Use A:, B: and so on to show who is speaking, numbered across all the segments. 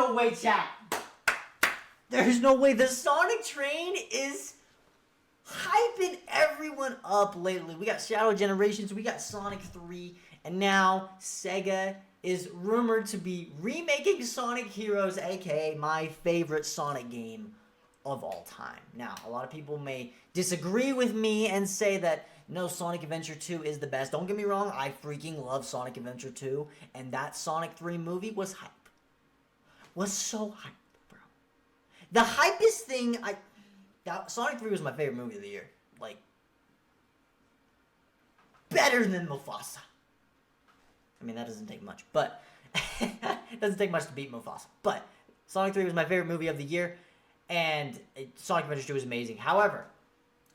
A: no way, chat. There's no way. The Sonic train is hyping everyone up lately. We got Shadow Generations, we got Sonic 3, and now Sega is rumored to be remaking Sonic Heroes, aka my favorite Sonic game of all time. Now, a lot of people may disagree with me and say that no, Sonic Adventure 2 is the best. Don't get me wrong, I freaking love Sonic Adventure 2, and that Sonic 3 movie was hype. Was so hype, bro. The hypest thing Sonic 3 was my favorite movie of the year. Like, better than Mufasa. I mean, that doesn't take much, but it doesn't take much to beat Mufasa. But Sonic 3 was my favorite movie of the year, and Sonic Adventure 2 is amazing. However,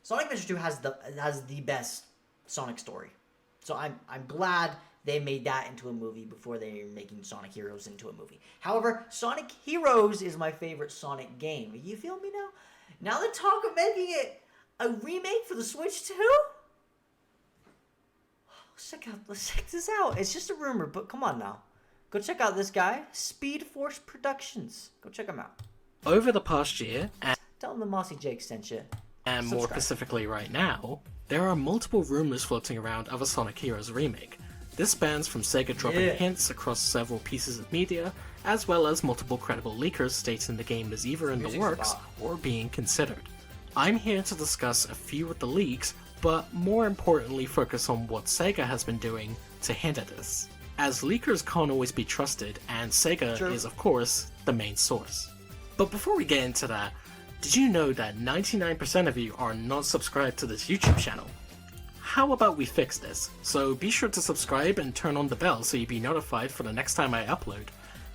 A: Sonic Adventure 2 has the best Sonic story. So I'm glad they made that into a movie before they're making Sonic Heroes into a movie. However, Sonic Heroes is my favorite Sonic game. You feel me now? Now they talk of making it a remake for the Switch too? Let's check this out. It's just a rumor, but come on now. Go check out this guy, Speed Force Productions. Go check him out.
B: Over the past year,
A: tell him the Mossy Jake sent you.
B: And more specifically right now, there are multiple rumors floating around of a Sonic Heroes remake. This spans from Sega dropping hints across several pieces of media, as well as multiple credible leakers stating the game is either in the works or being considered. I'm here to discuss a few of the leaks, but more importantly focus on what Sega has been doing to hint at this, as leakers can't always be trusted, and Sega is of course the main source. But before we get into that, did you know that 99% of you are not subscribed to this YouTube channel? How about we fix this? So be sure to subscribe and turn on the bell so you'll be notified for the next time I upload.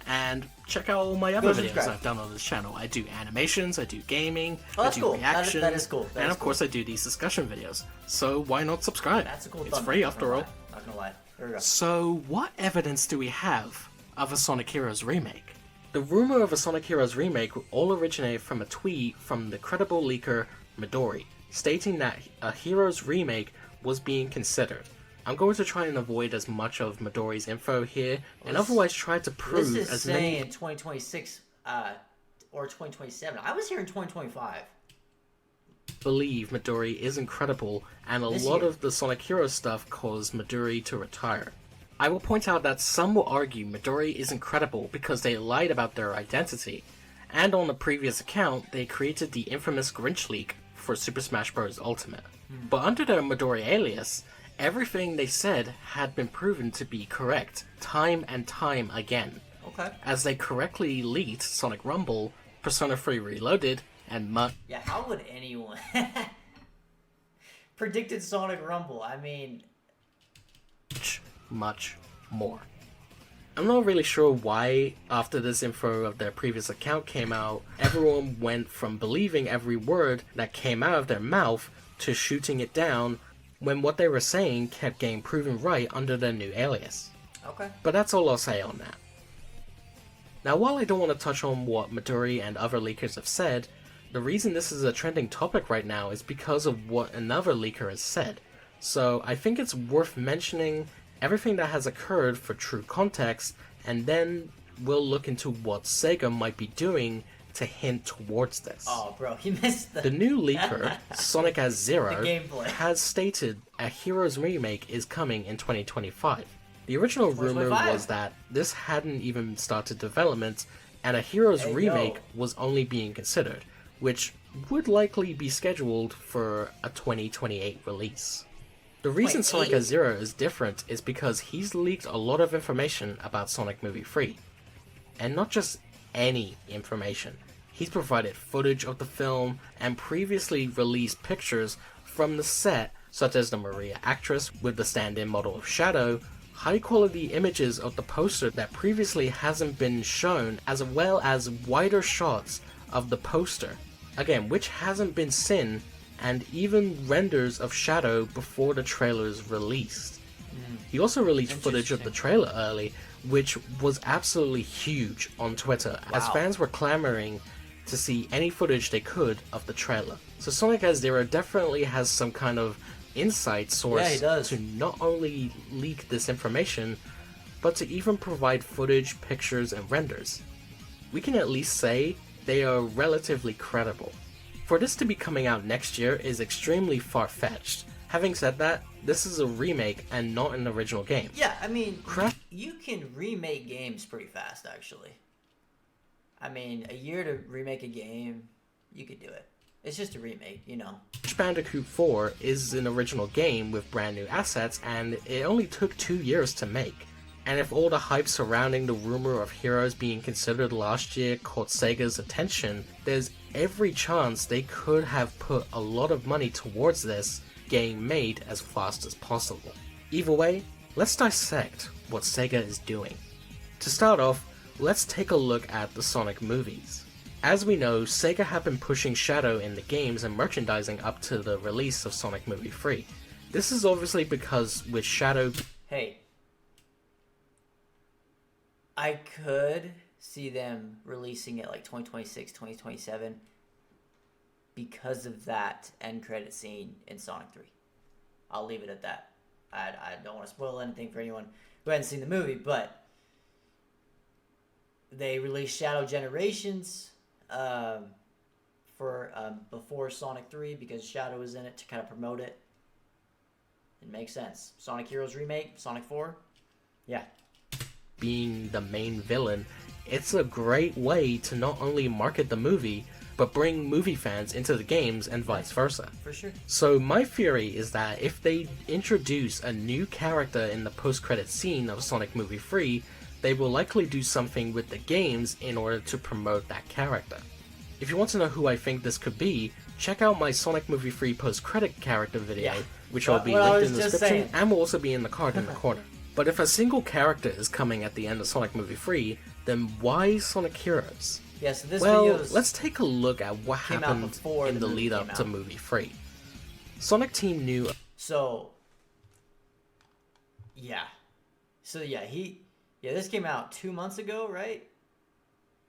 B: And check out all my other videos I've done on this channel. I do animations, I do gaming, I do reactions,
A: that is cool.
B: And of course I do these discussion videos. So why not subscribe?
A: That's a cool
B: It's free after all.
A: Not gonna lie. There we go.
B: So what evidence do we have of a Sonic Heroes remake? The rumor of a Sonic Heroes remake all originated from a tweet from the credible leaker Midori, stating that a Heroes remake was being considered. I'm going to try and avoid as much of Midori's info here, and otherwise try to prove
A: this is
B: as
A: saying
B: many...
A: in 2026, or 2027. I was here in 2025.
B: Believe Midori is incredible, and a lot of the Sonic Heroes stuff caused Midori to retire. I will point out that some will argue Midori is incredible because they lied about their identity, and on the previous account, they created the infamous Grinch leak for Super Smash Bros. Ultimate. But under their Midori alias, everything they said had been proven to be correct, time and time again.
A: Okay.
B: As they correctly leaked Sonic Rumble, Persona 3 Reloaded, and
A: Yeah, how would anyone predicted Sonic Rumble? I mean...
B: much more. I'm not really sure why, after this info of their previous account came out, everyone went from believing every word that came out of their mouth to shooting it down, when what they were saying kept getting proven right under their new alias.
A: Okay.
B: But that's all I'll say on that. Now, while I don't want to touch on what Midori and other leakers have said, the reason this is a trending topic right now is because of what another leaker has said. So I think it's worth mentioning everything that has occurred for true context, and then we'll look into what Sega might be doing to hint towards this.
A: Oh, bro, he missed
B: The new leaker, Sonic as Zero,
A: gameplay.
B: has stated a Heroes remake is coming in 2025. The original rumor was that this hadn't even started development, and a Heroes remake was only being considered, which would likely be scheduled for a 2028 release. The reason Sonic as Zero is different is because he's leaked a lot of information about Sonic Movie 3. And not just any information. He's provided footage of the film and previously released pictures from the set, such as the Maria actress with the stand-in model of Shadow, high quality images of the poster that previously hasn't been shown, as well as wider shots of the poster, again, which hasn't been seen, and even renders of Shadow before the trailer's released. He also released footage of the trailer early, which was absolutely huge on Twitter, as fans were clamoring to see any footage they could of the trailer. So Sonic as Zero definitely has some kind of inside source to not only leak this information, but to even provide footage, pictures, and renders. we can at least say they are relatively credible. For this to be coming out next year is extremely far-fetched. Having said that, this is a remake and not an original game.
A: Yeah, I mean, you can remake games pretty fast, actually. I mean, a year to remake a game, you could do it. It's just a remake, you know.
B: Crash Bandicoot 4 is an original game with brand new assets, and it only took 2 years to make. And if all the hype surrounding the rumor of Heroes being considered last year caught Sega's attention, there's every chance they could have put a lot of money towards this getting made as fast as possible. Either way, let's dissect what Sega is doing. To start off, let's take a look at the Sonic movies. As we know, Sega have been pushing Shadow in the games and merchandising up to the release of Sonic Movie 3. This is obviously because with Shadow...
A: Hey, I could see them releasing it like 2026, 2027 because of that end credit scene in Sonic 3. I'll leave it at that. I don't want to spoil anything for anyone who hasn't seen the movie, but they released Shadow Generations for before Sonic 3 because Shadow was in it to kind of promote it. It makes sense. Sonic Heroes Remake, Sonic 4, yeah.
B: Being the main villain, it's a great way to not only market the movie, but bring movie fans into the games and vice versa.
A: For sure.
B: So my theory is that if they introduce a new character in the post-credit scene of Sonic Movie 3, they will likely do something with the games in order to promote that character. If you want to know who I think this could be, check out my Sonic Movie 3 post-credit character video, which will be linked in the description and will also be in the card in the corner. But if a single character is coming at the end of Sonic Movie 3, then why Sonic Heroes?
A: Yeah, so this
B: let's take a look at what happened in the lead up to Movie 3. Sonic Team knew...
A: So, yeah. This came out 2 months ago, right?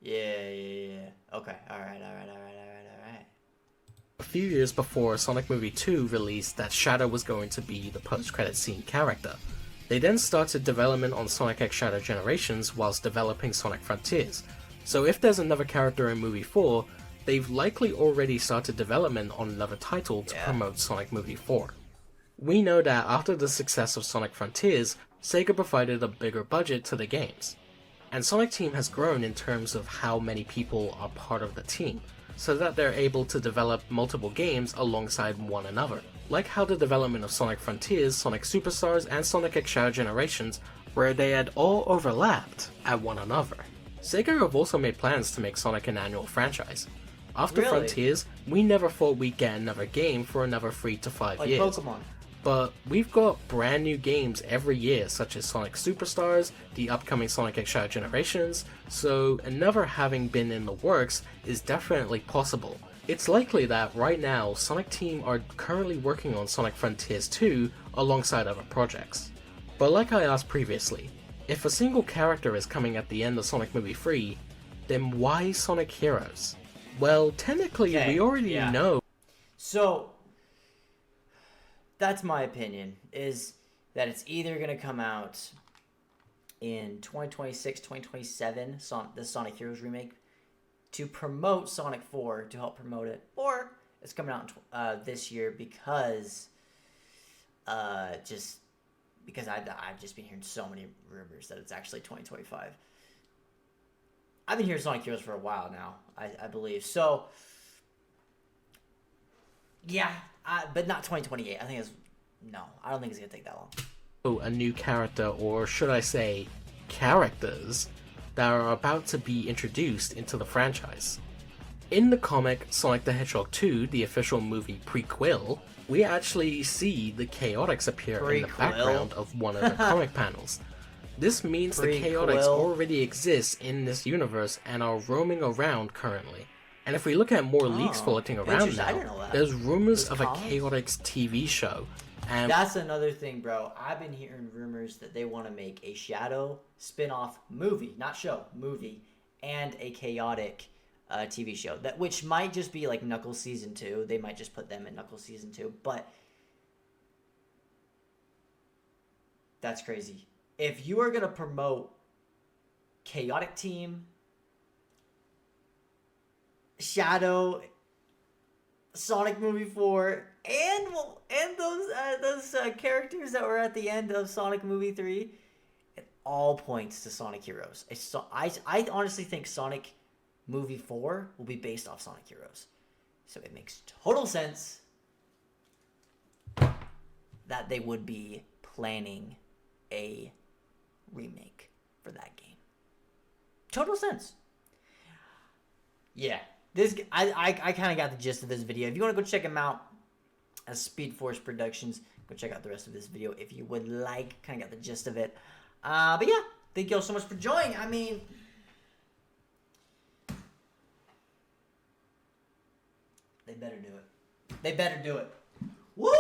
A: Yeah. Okay, alright.
B: A few years before Sonic Movie 2 released that Shadow was going to be the post-credit scene character. They then started development on Sonic X Shadow Generations whilst developing Sonic Frontiers. So if there's another character in Movie 4, they've likely already started development on another title to promote Sonic Movie 4. We know that after the success of Sonic Frontiers, Sega provided a bigger budget to the games. And Sonic Team has grown in terms of how many people are part of the team, so that they're able to develop multiple games alongside one another. Like how the development of Sonic Frontiers, Sonic Superstars, and Sonic X Shadow Generations, where they had all overlapped at one another. Sega have also made plans to make Sonic an annual franchise. After Frontiers, we never thought we'd get another game for another 3 to 5 years.
A: Pokemon.
B: But we've got brand new games every year, such as Sonic Superstars, the upcoming Sonic X Shadow Generations, so another having been in the works is definitely possible. It's likely that right now, Sonic Team are currently working on Sonic Frontiers 2 alongside other projects. But like I asked previously, if a single character is coming at the end of Sonic Movie 3, then why Sonic Heroes? Well, technically we already know.
A: So, that's my opinion, is that it's either going to come out in 2026, 2027, the Sonic Heroes remake, to promote Sonic 4, to help promote it, or it's coming out this year because I've just been hearing so many rumors that it's actually 2025. I've been hearing Sonic Heroes for a while now, I believe. So, yeah, but not 2028. I don't think it's going to take that long.
B: A new character, or should I say, characters, that are about to be introduced into the franchise. In the comic Sonic the Hedgehog 2, the official movie prequel, we actually see the Chaotix appear in the background of one of the comic panels. This means the Chaotix already exist in this universe and are roaming around currently. And if we look at more leaks floating around now, there's rumors of a Chaotix TV show. And
A: that's another thing, bro. I've been hearing rumors that they want to make a Shadow spin-off movie, not show, movie, and a Chaotic TV show, which might just be like Knuckles Season 2. They might just put them in Knuckles Season 2, but that's crazy. If you are going to promote Chaotic Team Shadow, Sonic Movie 4, and those characters that were at the end of Sonic Movie 3, it all points to Sonic Heroes. I honestly think Sonic Movie 4 will be based off Sonic Heroes. So it makes total sense that they would be planning a remake for that game. Total sense. Yeah. I kind of got the gist of this video. If you want to go check them out as Speed Force Productions, go check out the rest of this video if you would like. Kind of got the gist of it. But yeah, thank you all so much for joining. I mean, they better do it. They better do it. Woo!